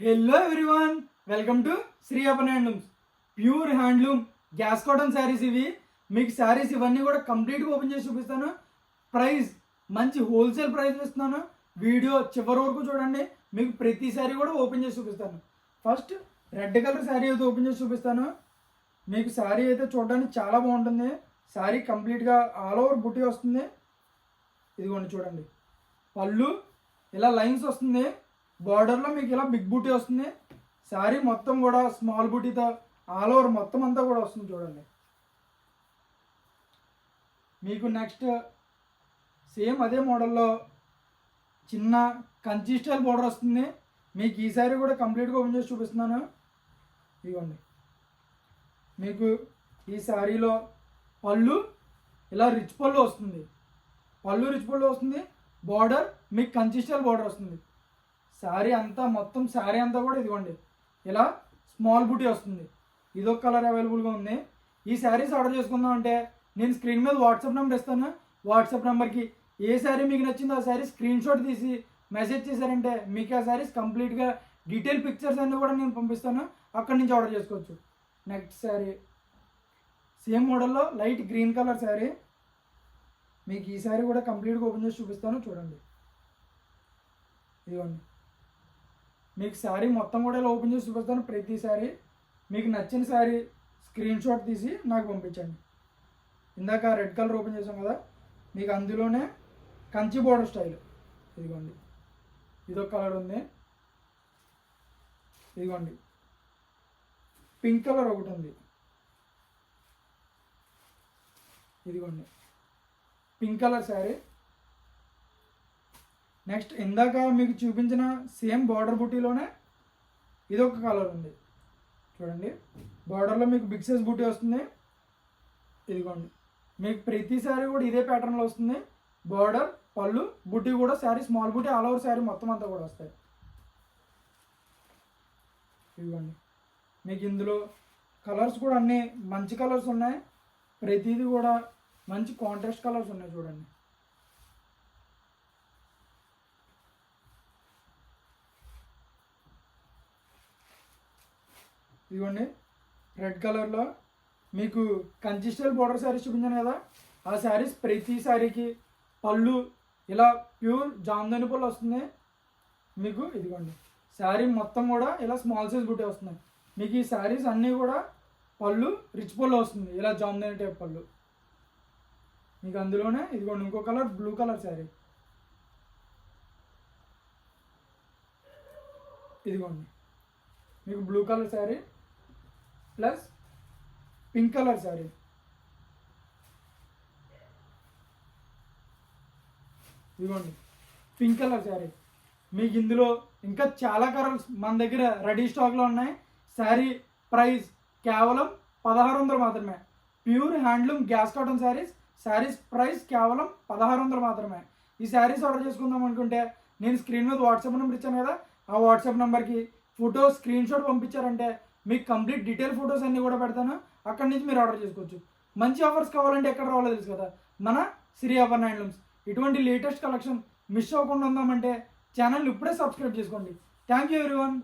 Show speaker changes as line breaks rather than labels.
Hello everyone, welcome to Shri Apan handlooms. Pure handloom gas cotton saris ఇవి. మీకు శారీస్ ఇవన్నీ కూడా కంప్లీట్గా ఓపెన్ చేసి చూపిస్తాను. ప్రైస్ మంచి హోల్సేల్ ప్రైస్ ఇస్తున్నాను. వీడియో చివరి వరకు చూడండి. మీకు ప్రతి శారీ కూడా ఓపెన్ చేసి చూపిస్తాను. ఫస్ట్ రెడ్ కలర్ శారీ అయితే ఓపెన్ చేసి చూపిస్తాను. మీకు శారీ అయితే చూడడానికి చాలా బాగుంటుంది. శారీ కంప్లీట్గా ఆల్ ఓవర్ బుట్టి వస్తుంది. ఇదిగోండి చూడండి, పళ్ళు ఇలా లైన్స్ వస్తుంది. బార్డర్లో మీకు ఇలా బిగ్ బూటీ వస్తుంది. శారీ మొత్తం కూడా స్మాల్ బూటీతో ఆల్ ఓవర్ మొత్తం అంతా కూడా వస్తుంది చూడండి. మీకు నెక్స్ట్ సేమ్ అదే మోడల్లో చిన్న కంచి స్టైల్ బార్డర్ వస్తుంది. మీకు ఈ శారీ కూడా కంప్లీట్గా ఓపెన్ చేసి చూపిస్తున్నాను. ఇదిగోండి, మీకు ఈ శారీలో పళ్ళు ఇలా రిచ్ పళ్ళు వస్తుంది. పళ్ళు రిచ్ పళ్ళు వస్తుంది. బార్డర్ మీకు కంచి స్టైల్ బార్డర్ వస్తుంది. శారీ అంతా మొత్తం శారీ అంతా కూడా ఇదిగోండి ఇలా స్మాల్ బూటీ వస్తుంది. ఇదొక కలర్ అవైలబుల్గా ఉంది. ఈ శారీస్ ఆర్డర్ చేసుకుందాం అంటే నేను స్క్రీన్ మీద వాట్సాప్ నెంబర్ ఇస్తాను. వాట్సాప్ నెంబర్కి ఏ శారీ మీకు నచ్చిందో ఆ శారీ స్క్రీన్ షాట్ తీసి మెసేజ్ చేశారంటే మీకు ఆ శారీస్ కంప్లీట్గా డీటెయిల్ పిక్చర్స్ అన్నీ కూడా నేను పంపిస్తాను. అక్కడి నుంచి ఆర్డర్ చేసుకోవచ్చు. నెక్స్ట్ శారీ సేమ్ మోడల్లో లైట్ గ్రీన్ కలర్ శారీ. మీకు ఈ శారీ కూడా కంప్లీట్గా ఓపెన్ చేసి చూపిస్తాను చూడండి. ఇదిగోండి, మీకు శారీ మొత్తం కూడా ఇలా ఓపెన్ చేసి చూపిస్తాను. ప్రతి శారీ మీకు నచ్చిన శారీ స్క్రీన్ షాట్ తీసి నాకు పంపించండి. ఇందాక రెడ్ కలర్ ఓపెన్ చేసాం కదా, మీకు అందులోనే కంచి బోర్డర్ స్టైల్. ఇదిగోండి, ఇదొక కలర్ ఉంది. ఇదిగోండి, పింక్ కలర్ ఒకటి ఉంది. ఇదిగోండి, పింక్ కలర్ శారీ. నెక్స్ట్ ఇందాక మీకు చూపించిన సేమ్ బార్డర్ బూటీలోనే ఇదొక కలర్ ఉంది చూడండి. బార్డర్లో మీకు బిగ్ సైజ్ బూటీ వస్తుంది. ఇదిగోండి, మీకు ప్రతి శారీ కూడా ఇదే ప్యాటర్న్లో వస్తుంది. బార్డర్, పళ్ళు, బూటీ కూడా శారీ స్మాల్ బూటీ ఆల్ ఓవర్ శారీ మొత్తం అంతా కూడా వస్తాయి. ఇదిగోండి, మీకు ఇందులో కలర్స్ కూడా అన్నీ మంచి కలర్స్ ఉన్నాయి. ప్రతిదీ కూడా మంచి కాంట్రాస్ట్ కలర్స్ ఉన్నాయి చూడండి. ఇదిగోండి, రెడ్ కలర్లో మీకు కంచి స్టైల్ బోర్డర్ శారీస్ చూపించాను కదా, ఆ శారీస్ ప్రతి శారీకి పళ్ళు ఇలా ప్యూర్ జామ్దాని పళ్ళు వస్తుంది. మీకు ఇదిగోండి, శారీ మొత్తం కూడా ఇలా స్మాల్ సైజ్ బుట్టే వస్తున్నాయి. మీకు ఈ శారీస్ అన్నీ కూడా పళ్ళు రిచ్ పళ్ళు వస్తుంది, ఇలా జామ్దాని టైప్ పళ్ళు. మీకు అందులోనే ఇదిగోండి ఇంకో కలర్ బ్లూ కలర్ శారీ. ఇదిగోండి, మీకు blue colour sari plus pink colour sari. ఇదిగోండి, పింక్ కలర్ శారీ. మీకు ఇందులో ఇంకా చాలా కలర్స్ మన దగ్గర రెడీ స్టాక్లో ఉన్నాయి. శారీ ప్రైస్ కేవలం 1600 మాత్రమే. Pure handloom gas cotton saris. Saris price కేవలం 1600 మాత్రమే. ఈ శారీస్ ఆర్డర్ చేసుకుందాం అనుకుంటే నేను స్క్రీన్ మీద వాట్సాప్ నెంబర్ ఇచ్చాను కదా, ఆ వాట్సాప్ నెంబర్కి ఫోటో స్క్రీన్ షాట్ పంపించారంటే మీకు కంప్లీట్ డీటెయిల్ ఫొటోస్ అన్నీ కూడా పెడతాను. అక్కడి నుంచి మీరు ఆర్డర్ చేసుకోవచ్చు. మంచి ఆఫర్స్ కావాలంటే ఎక్కడ రావాలో తెలుసు కదా, మన శ్రీ అపన్ హ్యాండ్లూమ్స్. ఇటువంటి లేటెస్ట్ కలెక్షన్ మిస్ అవ్వకుండా ఉందామంటే ఛానల్ ఇప్పుడే సబ్స్క్రైబ్ చేసుకోండి. Thank you everyone.